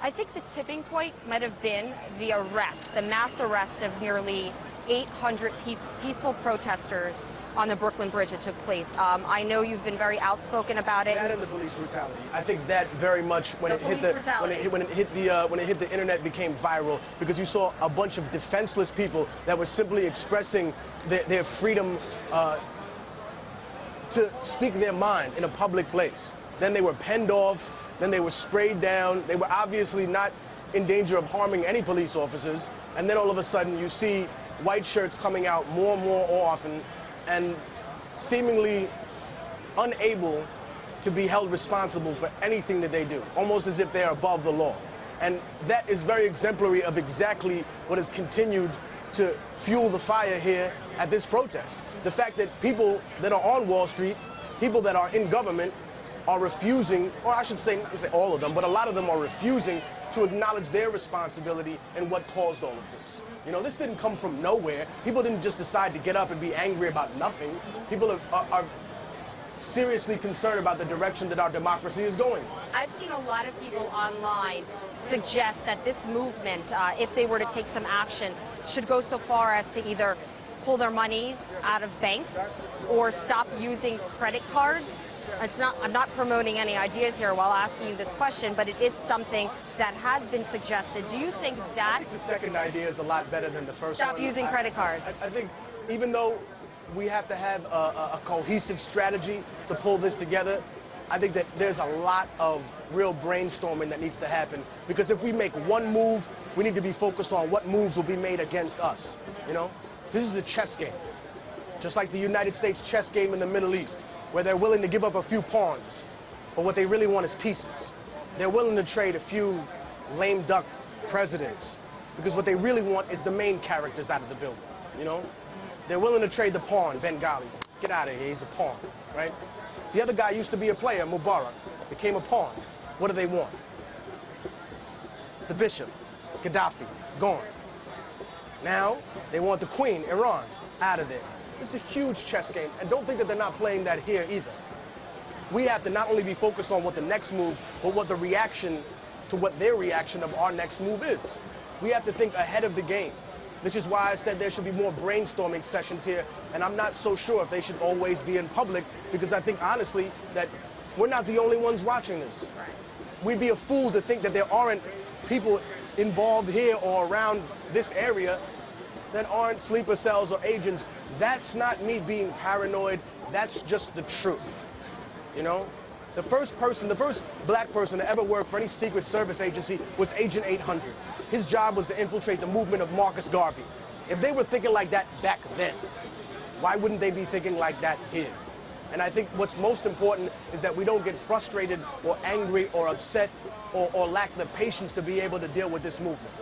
I think the tipping point might have been the arrest, the mass arrest of nearly 800 peaceful protesters on the Brooklyn Bridge that took place. I know you've been very outspoken about it. That and the police brutality. I think that very much when it hit the internet became viral because you saw a bunch of defenseless people that were simply expressing their freedom to speak their mind in a public place. Then they were penned off, then they were sprayed down. They were obviously not in danger of harming any police officers. And then all of a sudden you see white shirts coming out more and more often and seemingly unable to be held responsible for anything that they do, almost as if they're above the law. And that is very exemplary of exactly what has continued to fuel the fire here at this protest. The fact that people that are on Wall Street, people that are in government, are refusing, or I should say, not say all of them, but a lot of them are refusing to acknowledge their responsibility and what caused all of this. You know, this didn't come from nowhere. People didn't just decide to get up and be angry about nothing. People are seriously concerned about the direction that our democracy is going. I've seen a lot of people online suggest that this movement, if they were to take some action, should go so far as to either pull their money out of banks or stop using credit cards. I'm not promoting any ideas here while asking you this question, but it is something that has been suggested. Do you think that... I think the second idea is a lot better than the first one. Stop using credit cards. I think even though we have to have a cohesive strategy to pull this together, I think that there's a lot of real brainstorming that needs to happen, because if we make one move, we need to be focused on what moves will be made against us, you know? This is a chess game, just like the United States chess game in the Middle East, where they're willing to give up a few pawns, but what they really want is pieces. They're willing to trade a few lame duck presidents, because what they really want is the main characters out of the building, you know? They're willing to trade the pawn, Bengali. Get out of here, he's a pawn, right? The other guy used to be a player, Mubarak, became a pawn. What do they want? The bishop, Gaddafi, gone. Now, they want the queen, Iran, out of there. This is a huge chess game, and don't think that they're not playing that here either. We have to not only be focused on what the next move, but what the reaction to what their reaction of our next move is. We have to think ahead of the game, which is why I said there should be more brainstorming sessions here, and I'm not so sure if they should always be in public, because I think, honestly, that we're not the only ones watching this. We'd be a fool to think that there aren't people involved here or around this area that aren't sleeper cells or agents. That's not me being paranoid. That's just the truth, you know? The first black person to ever work for any Secret Service agency was Agent 800. His job was to infiltrate the movement of Marcus Garvey. If they were thinking like that back then, why wouldn't they be thinking like that here? And I think what's most important is that we don't get frustrated or angry or upset or lack the patience to be able to deal with this movement.